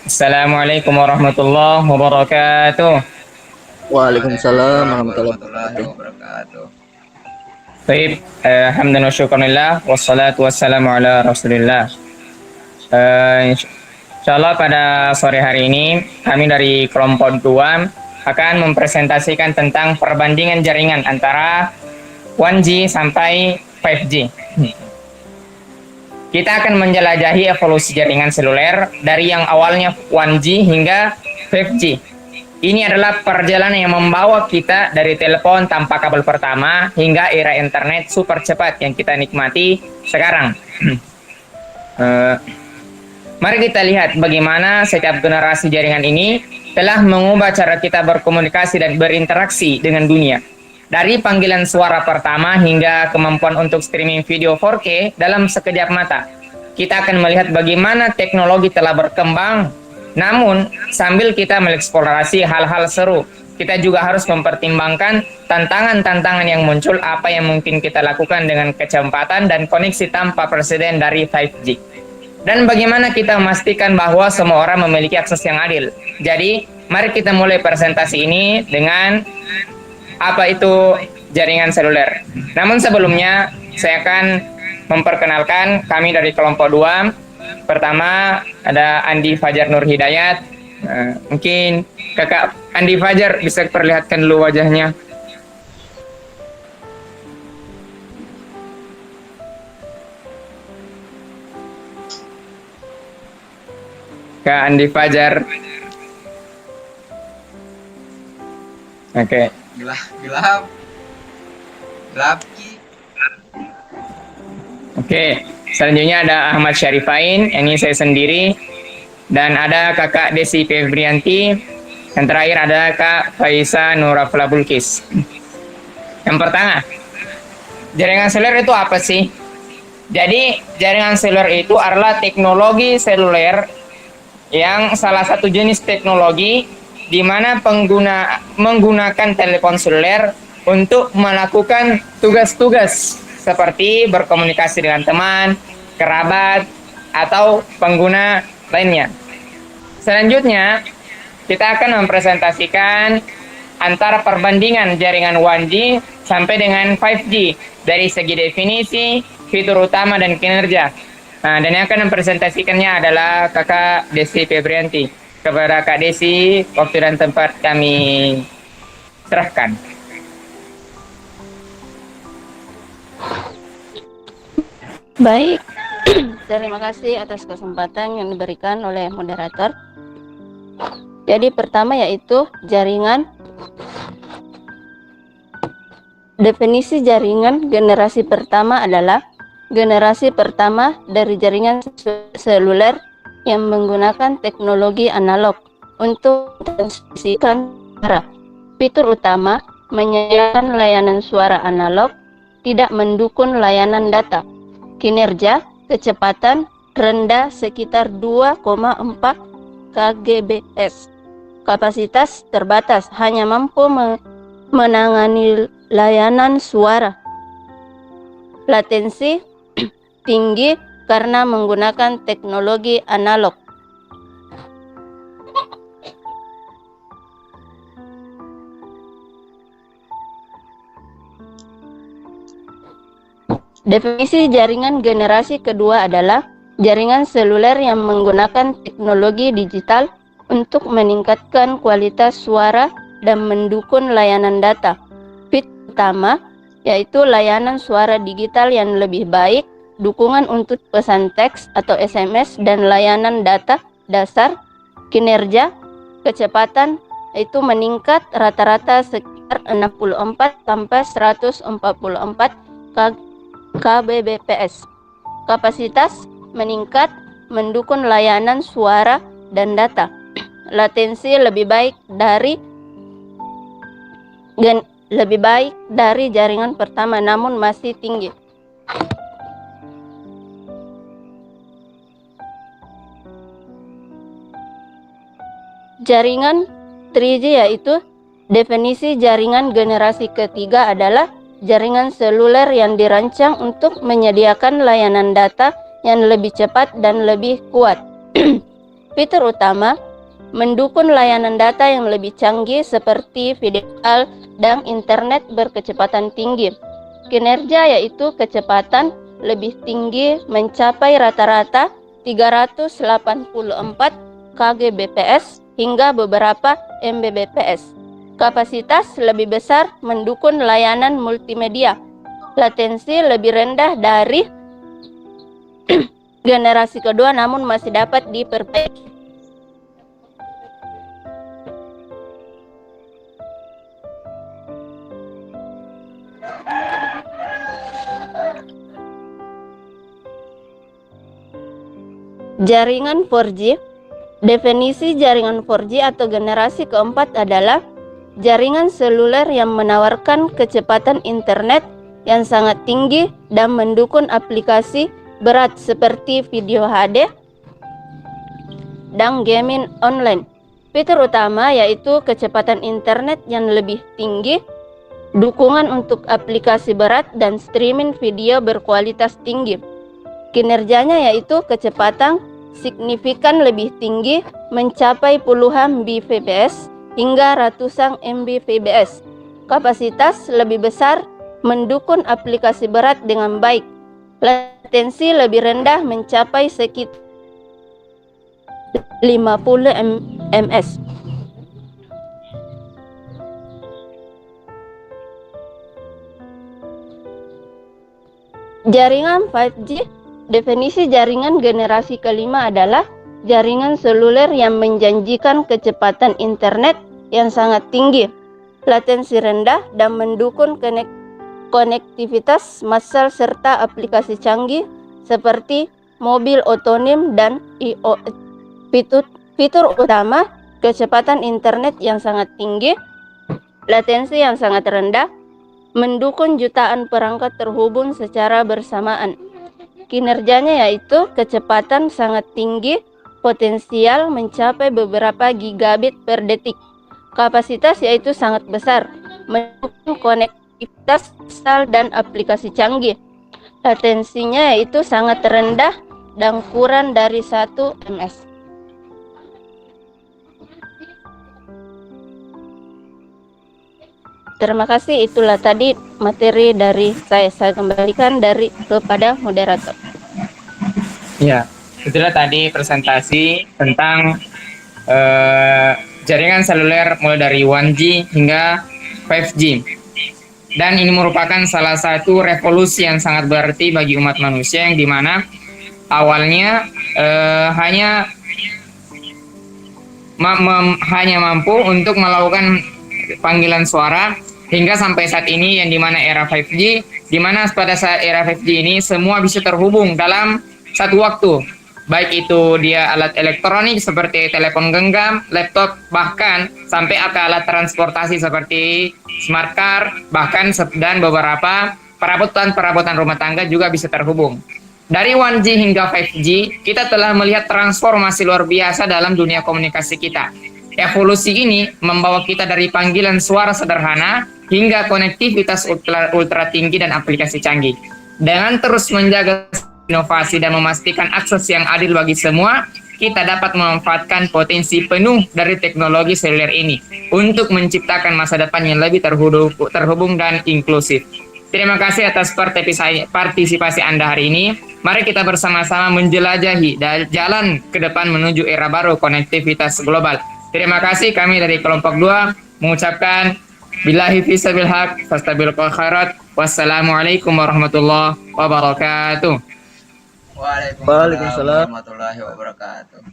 Assalamualaikum warahmatullahi wabarakatuh. Waalaikumsalam warahmatullahi warahmatullahi wabarakatuh. wabarakatuh. Baik, hamdan wa syukurillah wassalatu wassalamu ala Rasulillah. Insyaallah pada sore hari ini kami dari kelompok 2 akan mempresentasikan tentang perbandingan jaringan antara 1G sampai 5G. Kita akan menjelajahi evolusi jaringan seluler dari yang awalnya 1G hingga 5G. Ini adalah perjalanan yang membawa kita dari telepon tanpa kabel pertama hingga era internet super cepat yang kita nikmati sekarang. Mari kita lihat bagaimana setiap generasi jaringan ini telah mengubah cara kita berkomunikasi dan berinteraksi dengan dunia. Dari panggilan suara pertama hingga kemampuan untuk streaming video 4K dalam sekejap mata. Kita akan melihat bagaimana teknologi telah berkembang. Namun, sambil kita mengeksplorasi hal-hal seru, kita juga harus mempertimbangkan tantangan-tantangan yang muncul, apa yang mungkin kita lakukan dengan kecepatan dan koneksi tanpa preseden dari 5G. Dan bagaimana kita memastikan bahwa semua orang memiliki akses yang adil. Jadi, mari kita mulai presentasi ini dengan apa itu jaringan seluler. Namun sebelumnya, saya akan memperkenalkan kami dari kelompok 2. Pertama ada Andi Fajar Nur Hidayat. Mungkin kakak Andi Fajar bisa perlihatkan dulu wajahnya. Kak Andi Fajar. Oke. Gelap. Oke. Selanjutnya ada Ahmad Syarifain, ini saya sendiri. Dan ada kakak Desi Febrianti. Yang terakhir ada Kak Faisa Nurafla Bulkis. Yang pertama, jaringan seluler itu apa sih? Jadi, jaringan seluler itu adalah teknologi seluler yang salah satu jenis teknologi di mana pengguna menggunakan telepon seluler untuk melakukan tugas-tugas seperti berkomunikasi dengan teman, kerabat, atau pengguna lainnya. Selanjutnya, kita akan mempresentasikan antara perbandingan jaringan 1G sampai dengan 5G dari segi definisi, fitur utama, dan kinerja. Nah, dan yang akan mempresentasikannya adalah kakak Desi Febrianti. Kepada Kak Desi, waktu dan tempat kami serahkan. Baik, terima kasih atas kesempatan yang diberikan oleh moderator. Jadi pertama yaitu jaringan. Definisi jaringan generasi pertama adalah generasi pertama dari jaringan seluler yang menggunakan teknologi analog untuk transmisikan suara. Fitur utama menyediakan layanan suara analog, tidak mendukung layanan data. Kinerja, kecepatan rendah sekitar 2,4 kbps. Kapasitas terbatas, hanya mampu menangani layanan suara. Latensi tinggi karena menggunakan teknologi analog. Definisi jaringan generasi kedua adalah jaringan seluler yang menggunakan teknologi digital untuk meningkatkan kualitas suara dan mendukung layanan data. Fitur utama yaitu layanan suara digital yang lebih baik, dukungan untuk pesan teks atau SMS, dan layanan data dasar. Kinerja, kecepatan itu meningkat rata-rata sekitar 64 sampai 144 kbps. Kapasitas meningkat, mendukung layanan suara dan data. Latensi lebih baik dari jaringan pertama, namun masih tinggi. Jaringan 3G yaitu definisi jaringan generasi ketiga adalah jaringan seluler yang dirancang untuk menyediakan layanan data yang lebih cepat dan lebih kuat. Fitur utama, mendukung layanan data yang lebih canggih seperti video call dan internet berkecepatan tinggi. Kinerja yaitu kecepatan lebih tinggi mencapai rata-rata 384 kbps hingga beberapa mbps. Kapasitas lebih besar mendukung layanan multimedia. Latensi lebih rendah dari generasi kedua namun masih dapat diperbaiki. Jaringan 4G. Definisi jaringan 4G atau generasi keempat adalah jaringan seluler yang menawarkan kecepatan internet yang sangat tinggi dan mendukung aplikasi berat seperti video HD dan gaming online. Fitur utama yaitu kecepatan internet yang lebih tinggi, dukungan untuk aplikasi berat dan streaming video berkualitas tinggi. Kinerjanya yaitu kecepatan signifikan lebih tinggi mencapai puluhan Mbps hingga ratusan Mbps. Kapasitas lebih besar mendukung aplikasi berat dengan baik. Latensi lebih rendah mencapai sekitar 50 ms. Jaringan 5G. Definisi jaringan generasi kelima adalah jaringan seluler yang menjanjikan kecepatan internet yang sangat tinggi, latensi rendah, dan mendukung konektivitas massal serta aplikasi canggih seperti mobil otonom dan IoT. Fitur utama, kecepatan internet yang sangat tinggi, latensi yang sangat rendah, mendukung jutaan perangkat terhubung secara bersamaan. Kinerjanya yaitu kecepatan sangat tinggi, potensial mencapai beberapa gigabit per detik. Kapasitas yaitu sangat besar, mendukung konektivitas massal dan aplikasi canggih. Latensinya yaitu sangat rendah dan kurang dari 1 ms. Terima kasih, itulah tadi materi dari saya. Saya kembalikan kepada moderator. Ya, itulah tadi presentasi tentang jaringan seluler mulai dari 1G hingga 5G. Dan ini merupakan salah satu revolusi yang sangat berarti bagi umat manusia, yang dimana awalnya hanya mampu untuk melakukan panggilan suara hingga sampai saat ini, yang dimana era 5G, dimana pada saat era 5G ini semua bisa terhubung dalam satu waktu, baik itu dia alat elektronik seperti telepon genggam, laptop, bahkan sampai ke alat transportasi seperti smart car, bahkan dan beberapa perabotan rumah tangga juga bisa terhubung. Dari 1G hingga 5G, kita telah melihat transformasi luar biasa dalam dunia komunikasi kita. Evolusi ini membawa kita dari panggilan suara sederhana hingga konektivitas ultra tinggi dan aplikasi canggih. Dengan terus menjaga inovasi dan memastikan akses yang adil bagi semua, kita dapat memanfaatkan potensi penuh dari teknologi seluler ini untuk menciptakan masa depan yang lebih terhubung dan inklusif. Terima kasih atas partisipasi Anda hari ini. Mari kita bersama-sama menjelajahi jalan ke depan menuju era baru konektivitas global. Terima kasih, kami dari kelompok 2 mengucapkan billahi fissabil haq fastabiqul khairat. Wassalamualaikum warahmatullahi wabarakatuh. Waalaikumsalam warahmatullahi wabarakatuh.